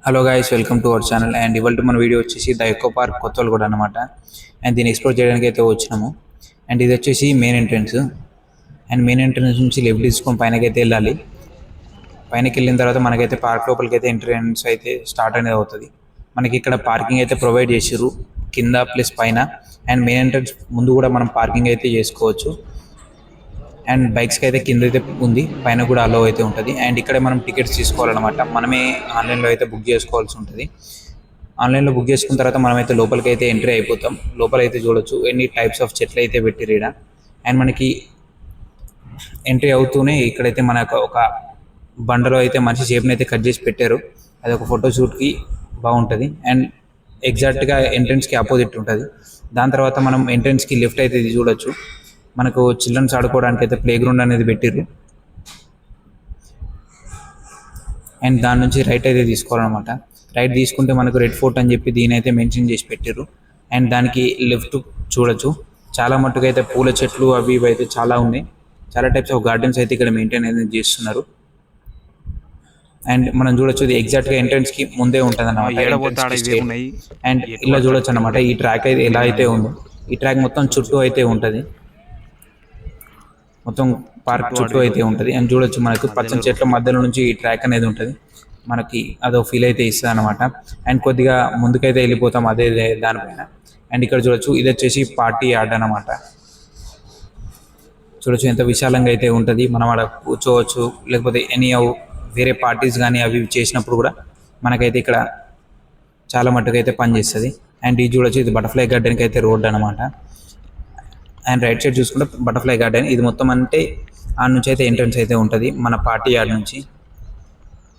Hello guys, welcome to our channel. And ఇవాళ మన video వచ్చేసి ద ఎకో పార్క్ కొత్తగూడ అనమాట. అండ్ దీన్ని ఎక్స్ప్లోర్ చేయడానికి అయితే వచ్చినాము. అండ్ ఇది వచ్చేసి main entrance. And main entrance నుంచి లెఫ్ట్ తీసుకొని పైనకైతే వెళ్ళాలి. పైనకి వెళ్ళిన తర్వాత మనకైతే పార్క్ లోపలికి అయితే ఎంట్రన్స్ అయితే స్టార్ట్ అనేది అవుతుంది. మనకి ఇక్కడ పార్కింగ్ అయితే ప్రొవైడ్ చేసిర్రు కింద ప్లస్ పైన. అండ్ మెయిన్ ఎంట్రన్స్ ముందు కూడా మనం పార్కింగ్ అయితే చేసుకోవచ్చు. అండ్ బైక్స్కి అయితే కింద అయితే ఉంది, పైన కూడా అలో అయితే ఉంటుంది. అండ్ ఇక్కడే మనం టికెట్స్ తీసుకోవాలన్నమాట. మనమే ఆన్లైన్లో అయితే బుక్ చేసుకోవాల్సి ఉంటుంది. ఆన్లైన్లో బుక్ చేసుకున్న తర్వాత మనమైతే లోపలికి అయితే ఎంట్రీ అయిపోతాం. లోపల అయితే చూడొచ్చు ఎన్ని టైప్స్ ఆఫ్ చెట్లు అయితే పెట్టిరు ఈడ. అండ్ మనకి ఎంట్రీ అవుతూనే ఇక్కడైతే మనకు ఒక బండలో అయితే మనిషి షేప్ని అయితే కట్ చేసి పెట్టారు. అది ఒక ఫోటోషూట్కి బాగుంటుంది. అండ్ ఎగ్జాక్ట్గా ఎంట్రన్స్కి ఆపోజిట్ ఉంటుంది. దాని తర్వాత మనం ఎంట్రన్స్కి లెఫ్ట్ అయితే ఇది చూడొచ్చు. మనకు చిల్డ్రన్స్ ఆడుకోవడానికి అయితే ప్లే గ్రౌండ్ అనేది పెట్టిర్రు. అండ్ దాని నుంచి రైట్ అయితే తీసుకోవాలన్నమాట. రైట్ తీసుకుంటే మనకు రెడ్ ఫోర్ట్ అని చెప్పి దీని అయితే మెన్షన్ చేసి పెట్టిర్రు. అండ్ దానికి లెఫ్ట్ చూడొచ్చు, చాలా మట్టుకు అయితే పూల చెట్లు అవి ఇవి అయితే చాలా ఉన్నాయి. చాలా టైప్స్ ఆఫ్ గార్డెన్స్ అయితే ఇక్కడ మెయింటైన్ అనేది చేస్తున్నారు. అండ్ మనం చూడొచ్చు ఇది ఎగ్జాక్ట్గా ఎంట్రన్స్కి ముందే ఉంటుంది అన్నమాట. అండ్ ఇలా చూడొచ్చు అనమాట. ఈ ట్రాక్ అయితే ఎలా అయితే ఉందో, ఈ ట్రాక్ మొత్తం చుట్టూ అయితే ఉంటుంది. మొత్తం పార్క్ చుట్టూ అయితే ఉంటుంది. అండ్ చూడొచ్చు మనకు పచ్చని చెట్ల మధ్యలో నుంచి ఈ ట్రాక్ అనేది ఉంటుంది. మనకి అదో ఫీల్ అయితే ఇస్తుంది అనమాట. అండ్ కొద్దిగా ముందుకైతే వెళ్ళిపోతాం అదే దానిపైన. అండ్ ఇక్కడ చూడొచ్చు ఇది వచ్చేసి పార్టీ యార్డ్ అనమాట. చూడొచ్చు ఎంత విశాలంగా అయితే ఉంటుంది. మనం అక్కడ కూర్చోవచ్చు, లేకపోతే ఎనీ వేరే పార్టీస్ కానీ అవి చేసినప్పుడు కూడా మనకైతే ఇక్కడ చాలా మట్టుకు అయితే పనిచేస్తుంది. అండ్ ఇది చూడొచ్చు, ఇది బటర్ఫ్లై గార్డెన్కి అయితే రోడ్ అనమాట. అండ్ రైట్ సైడ్ చూసుకుంటే బటర్ఫ్లై గార్డెన్. ఇది మొత్తం అంటే ఆ నుంచి అయితే ఎంట్రన్స్ అయితే ఉంటుంది మన పార్టీ యార్డ్ నుంచి.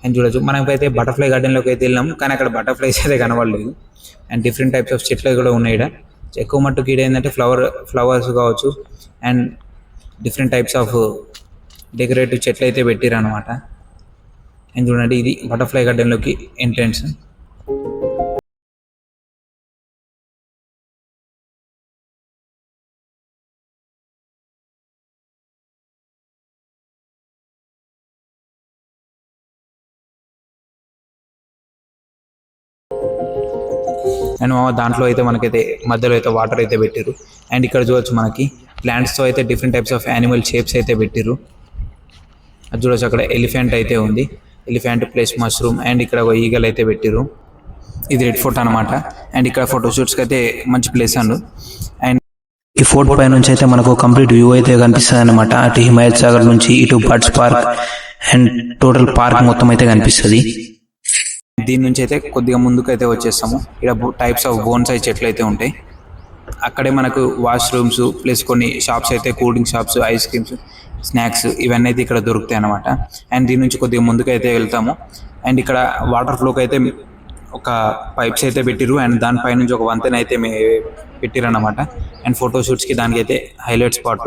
అండ్ చూడొచ్చు మనకైతే బటర్ఫ్లై గార్డెన్లోకి అయితే వెళ్ళాము, కానీ అక్కడ బటర్ఫ్లైస్ అయితే కనబడలేదు. అండ్ డిఫరెంట్ టైప్స్ ఆఫ్ చెట్లు కూడా ఉన్నాయి ఇక్కడ. ఎక్కువ మట్టుకు ఇక్కడ ఏంటంటే ఫ్లవర్స్ కావచ్చు and different types of decorative చెట్లు అయితే పెట్టిరు అనమాట. అండ్ చూడండి ఇది బటర్ఫ్లై గార్డెన్లోకి ఎంట్రన్స్. అండ్ దాంట్లో అయితే మనకైతే మధ్యలో అయితే వాటర్ అయితే పెట్టిరు. అండ్ ఇక్కడ చూడొచ్చు మనకి ప్లాంట్స్తో అయితే different types of animal shapes అయితే పెట్టిరు. అది చూడొచ్చు అక్కడ ఎలిఫెంట్ అయితే ఉంది, ఎలిఫెంట్ ప్లస్ మష్రూమ్. అండ్ ఇక్కడ ఒక ఈగల్ అయితే పెట్టిరు. ఇది రెడ్ ఫోర్ట్ అనమాట. అండ్ ఇక్కడ ఫోటోషూట్స్కి అయితే మంచి ప్లేస్ అండ్ ఈ ఫోర్ట్ పై నుంచి అయితే మనకు కంప్లీట్ వ్యూ అయితే కనిపిస్తుంది అనమాట. అటు హిమాయత్ సాగర్ నుంచి ఇటు birds park and total park మొత్తం అయితే కనిపిస్తుంది. దీని నుంచి అయితే కొద్దిగా ముందుకు అయితే వచ్చేస్తాము. ఇక్కడ టైప్స్ ఆఫ్ బోన్సాయి చెట్లు అయితే ఉంటాయి. అక్కడే మనకు వాష్రూమ్స్ ప్లస్ కొన్ని షాప్స్ అయితే cool drink shops, ice creams, snacks ఇవన్నీ అయితే ఇక్కడ దొరుకుతాయి అనమాట. అండ్ దీని నుంచి కొద్దిగా ముందుకు అయితే వెళ్తాము. అండ్ ఇక్కడ వాటర్ ఫ్లోకి అయితే ఒక పైప్స్ అయితే పెట్టిరు. అండ్ దానిపై నుంచి ఒక వంతెన అయితే పెట్టిరు అనమాట. అండ్ ఫోటోషూట్స్కి దానికి అయితే హైలైట్ స్పాట్.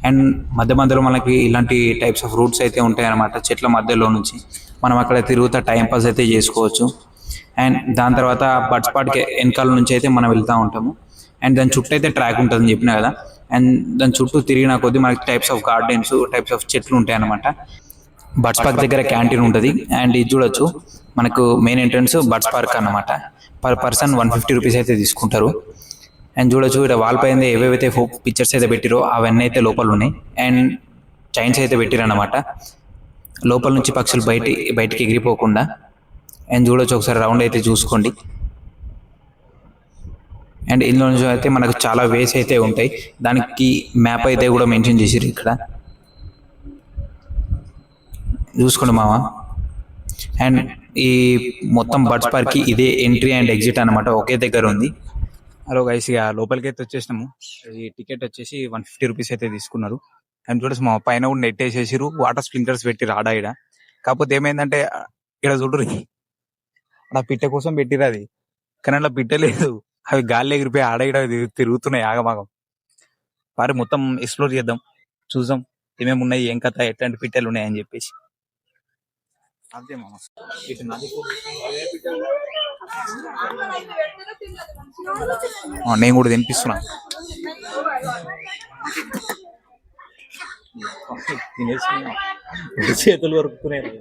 అండ్ మధ్య మధ్యలో మనకి ఇలాంటి టైప్స్ ఆఫ్ రూట్స్ అయితే ఉంటాయి అనమాట. చెట్ల మధ్యలో నుంచి మనం అక్కడ తిరుగుతా టైంపాస్ అయితే చేసుకోవచ్చు. అండ్ దాని తర్వాత బర్డ్స్ పార్క్కి వెనకాల నుంచి అయితే మనం వెళ్తూ ఉంటాము. అండ్ దాని చుట్టూ అయితే ట్రాక్ ఉంటుందని చెప్పినా కదా. అండ్ దాని చుట్టూ తిరిగిన కొద్దీ మనకి types of gardens, types of చెట్లు ఉంటాయి అనమాట. బర్డ్స్ పార్క్ దగ్గర క్యాంటీన్ ఉంటుంది. అండ్ ఇది చూడొచ్చు మనకు మెయిన్ ఎంట్రన్స్ బర్డ్స్ పార్క్ అనమాట. పర్ పర్సన్ 150 రూపీస్ అయితే తీసుకుంటారు. అండ్ చూడొచ్చు ఇక్కడ వాల్ పైన ఏవేవైతే పిక్చర్స్ అయితే పెట్టిరో అవన్నీ అయితే లోపల ఉన్నాయి. అండ్ చైన్స్ అయితే పెట్టిరు అనమాట, లోపల నుంచి పక్షులు బయటికి ఎగిరిపోకుండా. అండ్ చూడొచ్చు ఒకసారి రౌండ్ అయితే చూసుకోండి. అండ్ ఇందులో నుంచి అయితే మనకు చాలా వేస్ అయితే ఉంటాయి. దానికి మ్యాప్ అయితే కూడా మెన్షన్ చేసిరు ఇక్కడ, చూసుకోండి మామ. అండ్ ఈ మొత్తం బర్డ్స్ పార్క్కి ఇదే ఎంట్రీ అండ్ ఎగ్జిట్ అనమాట, ఒకే దగ్గర ఉంది. హలో గైస్, ఇక లోపలికి అయితే వచ్చేసినాము. ఈ టికెట్ వచ్చేసి 150 రూపీస్ అయితే తీసుకున్నారు. అండ్ చూడొచ్చు మా పైన కూడా నెట్ వేసేసారు, వాటర్ స్ప్రింక్లర్స్ పెట్టి ఆడ ఈడ. కాకపోతే ఏమైందంటే ఇక్కడ చూడరు, అలా పిట్ట కోసం పెట్టిరు అది, కానీ అలా పిట్ట లేదు. అవి గాలి ఎగిరిపోయి ఆడ ఈడ తిరుగుతున్నాయి ఆగమాగం. వారి మొత్తం ఎక్స్ప్లోర్ చేద్దాం, చూద్దాం ఏమేమి ఉన్నాయి, ఏం కథ, ఎట్లాంటి పిట్టలు ఉన్నాయని చెప్పేసి. అంతే మామ. నేను కూడా తినిపిస్తున్నా. చేతులు వరుకుతున్నాయి.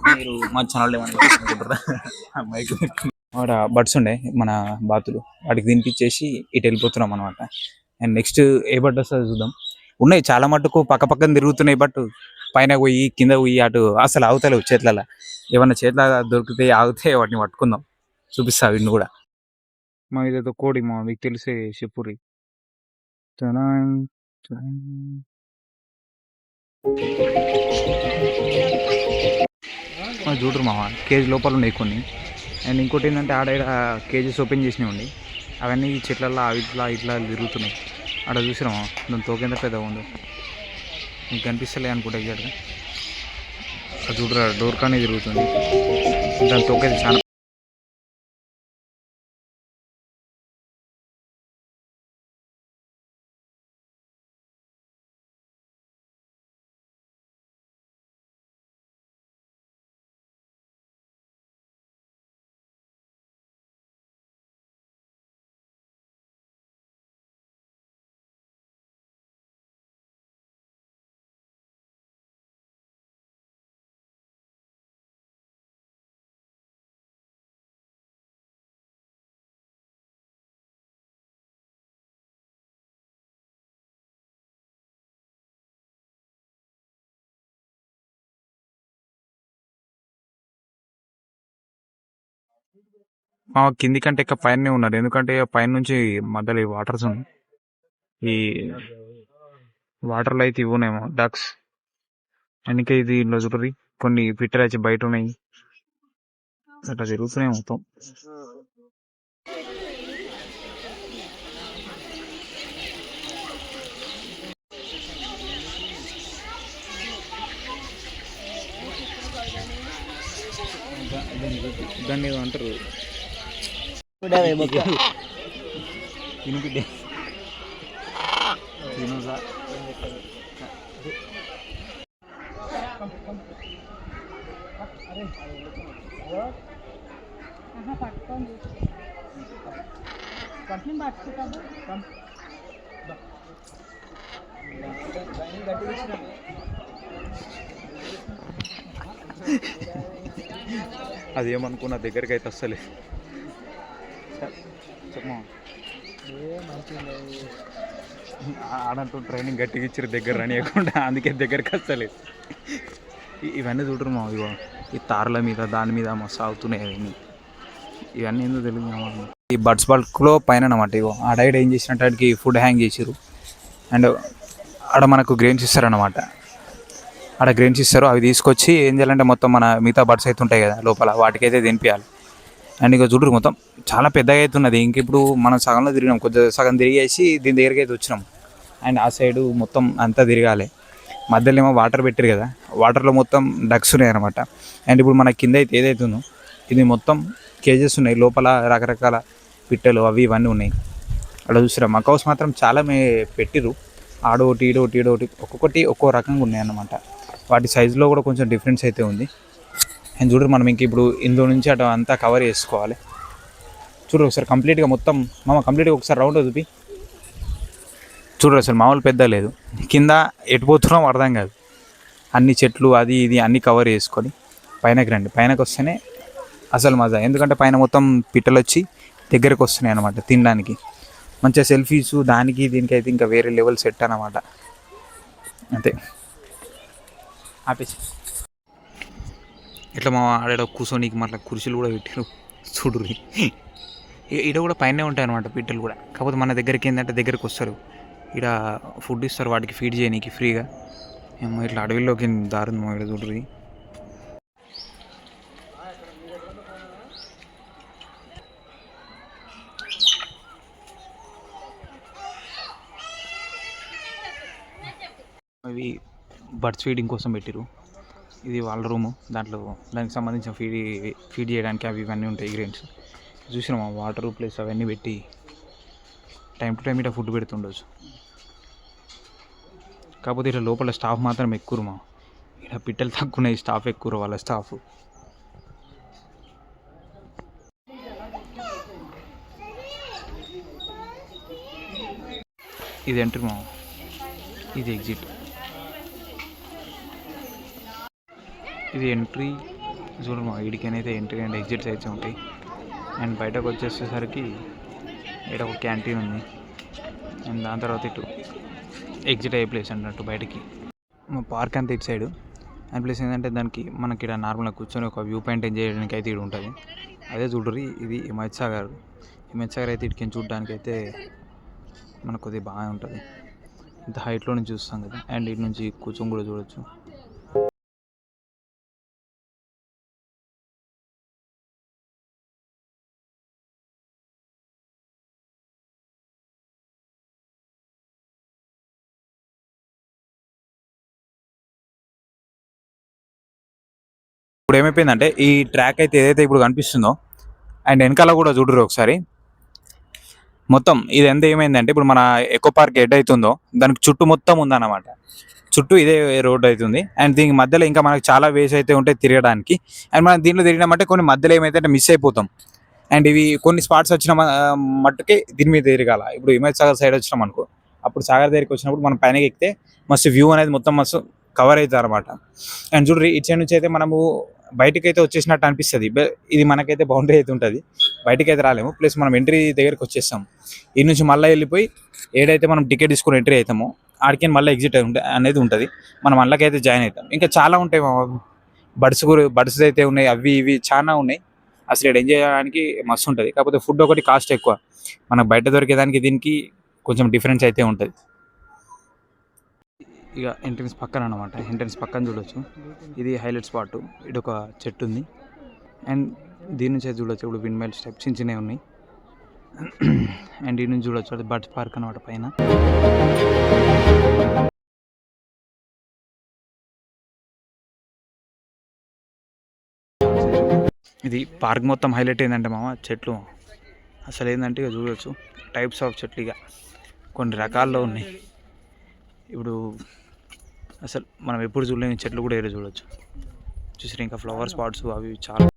మీరు మా ఛానల్ ఏమనుకుంటారా? మైక్ ఆడ బడ్స్ ఉండే మన బాతులు వాటికి తినిపించేసి ఇటు వెళ్ళిపోతున్నాం అనమాట. అండ్ నెక్స్ట్ ఏ బర్డ్ వస్తుందో చూద్దాం. ఉన్నాయి చాలా మటుకు పక్క పక్కన తిరుగుతున్నాయి, బట్ పైన పోయి కింద పోయి అటు అసలు ఆగుతలేవు చేతులలో. ఏమన్నా చేతుల దొరికితే ఆగితే వాటిని పట్టుకుందాం, చూపిస్తా వీడిని కూడా. మా ఇదేదో కోడి మా మీకు తెలిసే చెప్పుర్రి. చూడరు మామ, కేజీ లోపల ఉన్నాయి కొన్ని. అండ్ ఇంకోటి ఏంటంటే ఆడ కేజీస్ ఓపెన్ చేసినవి ఉండి అవన్నీ చెట్లల్లో ఇట్లా ఇట్లా తిరుగుతున్నాయి. ఆడ చూసినామా దాని తోకెంత పెద్దగా ఉందో, మీకు కనిపిస్తలే అనుకుంటా ఎగ్జాక్ట్గా. అది చూడరా డోర్ కానీ తిరుగుతుంది, దాని తోకైతే చాలా. కింది కంటే ఇంకా పైన ఉన్నారు, ఎందుకంటే పైన నుంచి మధ్యలో ఈ వాటర్స్ ఉన్నాయి. ఈ వాటర్లో అయితే ఇవ్వనేమో డక్స్. అందుకే ఇది ఇంట్లో చూడరి కొన్ని పిట్టలు వచ్చి బయట ఉన్నాయి, అట్లా తిరుగుతున్నాయి మొత్తం. దాన్ని ఏదో అంటారు వినిపిడ్డే తినోసా. అదేమనుకున్నా దగ్గరికి అయితే వస్తలే. చెప్పమా ఆడంటూ ట్రైనింగ్ గట్టిగా ఇచ్చారు దగ్గర రానియకుండా, అందుకే దగ్గరికి వస్తలేదు. ఇవన్నీ చూడరు మా ఇవో ఈ తారల మీద దాని మీద మా సాగుతున్నాయి అవన్నీ. ఇవన్నీ ఏందో తెలియదు. ఈ బడ్స్ బల్క్లో పైన అనమాట ఇవో ఆ డైట్ ఏం చేసినట్టు వాటికి ఫుడ్ హ్యాంగ్ చేసారు. అండ్ ఆడ మనకు గ్రెయిన్స్ ఇస్తారనమాట. ఆడ గ్రెయిన్స్ ఇస్తారు, అవి తీసుకొచ్చి ఏం చేయాలంటే మొత్తం మన మిగతా బర్డ్స్ అయితే ఉంటాయి కదా లోపల, వాటికైతే తినిపించాలి. అండ్ ఇక చూడరు మొత్తం చాలా పెద్దగా అవుతున్నది. ఇంక ఇప్పుడు మనం సగంలో తిరిగినాం, కొద్దిగా సగం తిరిగేసి దీని దగ్గరికి అయితే వచ్చినాం. అండ్ ఆ సైడు మొత్తం అంతా తిరగాలి. మధ్యలో ఏమో వాటర్ పెట్టారు కదా, వాటర్లో మొత్తం డక్స్ ఉన్నాయి అనమాట. అండ్ ఇప్పుడు మన కింద అయితే ఏదైతే ఉందో ఇది మొత్తం కేజెస్ ఉన్నాయి, లోపల రకరకాల పిట్టలు అవి ఇవన్నీ ఉన్నాయి. అక్కడ చూసిరా మకౌస్ మాత్రం చాలా పెట్టిరు, ఆడోటి ఈడోటి ఈడోటి ఒక్కొక్కటి ఒక్కో రకంగా ఉన్నాయి అన్నమాట. వాటి సైజులో కూడా కొంచెం డిఫరెన్స్ అయితే ఉంది. అండ్ చూడరు మనం ఇంక ఇప్పుడు ఇందులో నుంచి అటు అంతా కవర్ చేసుకోవాలి. చూడరు ఒకసారి కంప్లీట్గా మొత్తం కంప్లీట్గా ఒకసారి రౌండ్ చూపి చూడరు. అసలు మామూలు పెద్ద లేదు, కింద ఎటుపోతున్నాం అర్థం కాదు. అన్ని చెట్లు అది ఇది అన్నీ కవర్ చేసుకొని పైనకి రండి. పైనకి వస్తేనే అసలు మజా, ఎందుకంటే పైన మొత్తం పిట్టలు వచ్చి దగ్గరికి వస్తున్నాయి అనమాట తినడానికి. మంచిగా సెల్ఫీస్ దానికి దీనికి అయితే ఇంకా వేరే లెవెల్ సెట్ అన్నమాట. అంతే ఆపేసి ఇట్లా మా ఆడ కూర్చోనికి మళ్ళీ కుర్చీలు కూడా పెట్టారు చూడుర్రి. ఈడ కూడా పైనే ఉంటాయి అనమాట పిట్టలు కూడా, కాకపోతే మన దగ్గరికి ఏంటంటే దగ్గరికి వస్తారు. ఈడ ఫుడ్ ఇస్తారు వాటికి ఫీడ్ చేయడానికి ఫ్రీగా. ఏమో ఇట్లా అడవిలోకి దారుంది మా ఈడ చూడుర్రి. అవి బర్డ్స్ ఫీడింగ్ కోసం పెట్టిరు. ఇది వాళ్ళ రూము, దానికి సంబంధించిన ఫీడ్ చేయడానికి అవి ఇవన్నీ ఉంటాయి గ్రెయిన్స్. చూసినామా వాటర్ ప్లస్ అవన్నీ పెట్టి టైం టు టైం ఇట్లా ఫుడ్ పెడుతుండొచ్చు. కాకపోతే ఇట్లా లోపల స్టాఫ్ మాత్రం ఎక్కువ మా, ఇలా పిట్టలు తక్కువ, స్టాఫ్ ఎక్కువ వాళ్ళ స్టాఫ్. ఇది ఎంట్రీ మా, ఇది ఎగ్జిట్. ఇది ఎంట్రీ చూడండి మా వీడికైతే ఎంట్రీ అండ్ ఎగ్జిట్స్ అయితే ఉంటాయి. అండ్ బయటకు వచ్చేసేసరికి ఇక్కడ ఒక క్యాంటీన్ ఉంది. అండ్ దాని తర్వాత ఇటు ఎగ్జిట్ అయ్యే ప్లేస్ అన్నట్టు బయటికి మా పార్క్ అంతా ఇటు సైడు. అండ్ ప్లేస్ ఏంటంటే దానికి మనకి ఇక్కడ నార్మల్గా కూర్చొని ఒక వ్యూ పాయింట్ ఎంజాయ్ చేయడానికి అయితే ఇక్కడ ఉంటుంది. అదే చూడరు ఇది హిమాయత్ సాగర్. హిమాయత్ సాగర్ అయితే ఇటుకి చూడడానికి అయితే మనకు కొద్దిగా బాగా ఉంటుంది. ఇంత హైట్లో నుంచి చూస్తాం కదా. అండ్ ఇటు నుంచి కూర్చొని కూడా చూడొచ్చు. ఇప్పుడు ఏమైపోయిందంటే ఈ ట్రాక్ అయితే ఏదైతే ఇప్పుడు కనిపిస్తుందో అండ్ వెనకాల కూడా చూడరు ఒకసారి. మొత్తం ఇది ఎంత ఏమైందంటే ఇప్పుడు మన ఎకో పార్క్ ఎడ్ అవుతుందో దానికి చుట్టూ మొత్తం ఉందన్నమాట. చుట్టూ ఇదే రోడ్ అవుతుంది. అండ్ దీనికి మధ్యలో ఇంకా మనకు చాలా వేస్ అయితే ఉంటాయి తిరగడానికి. అండ్ మనం దీంట్లో తిరిగినామంటే కొన్ని మధ్యలో ఏమైతే మిస్ అయిపోతాం. అండ్ ఇవి కొన్ని స్పాట్స్ వచ్చిన మట్టుకే దీని మీద తిరగాల. ఇప్పుడు హిమాయత్ సాగర్ సైడ్ వచ్చినాం అనుకో, అప్పుడు సాగర్ దగ్గరికి వచ్చినప్పుడు మనం పైనకి ఎక్కితే మస్తు వ్యూ అనేది మొత్తం మస్తు కవర్ అవుతుంది అనమాట. అండ్ చూడ్రి ఇటు సైడ్ నుంచి అయితే మనము బయటకు అయితే వచ్చేసినట్టు అనిపిస్తుంది. ఇది మనకైతే బౌండరీ అయితే ఉంటుంది, బయటకు అయితే రాలేము. ప్లస్ మనం ఎంట్రీ దగ్గరికి వచ్చేస్తాం. ఈ నుంచి మళ్ళీ వెళ్ళిపోయి ఏడైతే మనం టికెట్ తీసుకుని ఎంట్రీ అవుతామో ఆడికి మళ్ళీ ఎగ్జిట్ అనేది ఉంటుంది. మనం అందులోకైతే జాయిన్ అవుతాం. ఇంకా చాలా ఉంటాయి బడ్స్ అయితే ఉన్నాయి, అవి ఇవి చాలా ఉన్నాయి. అసలు ఇక్కడ ఎంజాయ్ చేయడానికి మస్తు ఉంటుంది. కాకపోతే ఫుడ్ ఒకటి కాస్ట్ ఎక్కువ. మనకు బయట దొరికేదానికి దీనికి కొంచెం డిఫరెన్స్ అయితే ఉంటుంది. ఇక ఎంట్రన్స్ పక్కన అనమాట. ఎంట్రన్స్ పక్కన చూడొచ్చు, ఇది హైలైట్ స్పాట్. ఇది ఒక చెట్టు ఉంది. అండ్ దీని నుంచి చూడొచ్చు ఇప్పుడు విండ్ మైల్స్ టైప్ చిన్న చిన్నవి ఉన్నాయి. అండ్ దీని నుంచి చూడొచ్చు అది బర్డ్స్ పార్క్ అనమాట పైన. ఇది పార్క్ మొత్తం హైలైట్ ఏంటంటే మామ చెట్లు. అసలు ఏంటంటే ఇక చూడొచ్చు టైప్స్ ఆఫ్ చెట్లు, ఇక కొన్ని రకాల్లో ఉన్నాయి. ఇప్పుడు అసలు మనం ఎప్పుడు చూడలేని చెట్లు కూడా ఏదో చూడొచ్చు. చూసారు ఇంకా ఫ్లవర్ స్పాట్స్ అవి చాలా.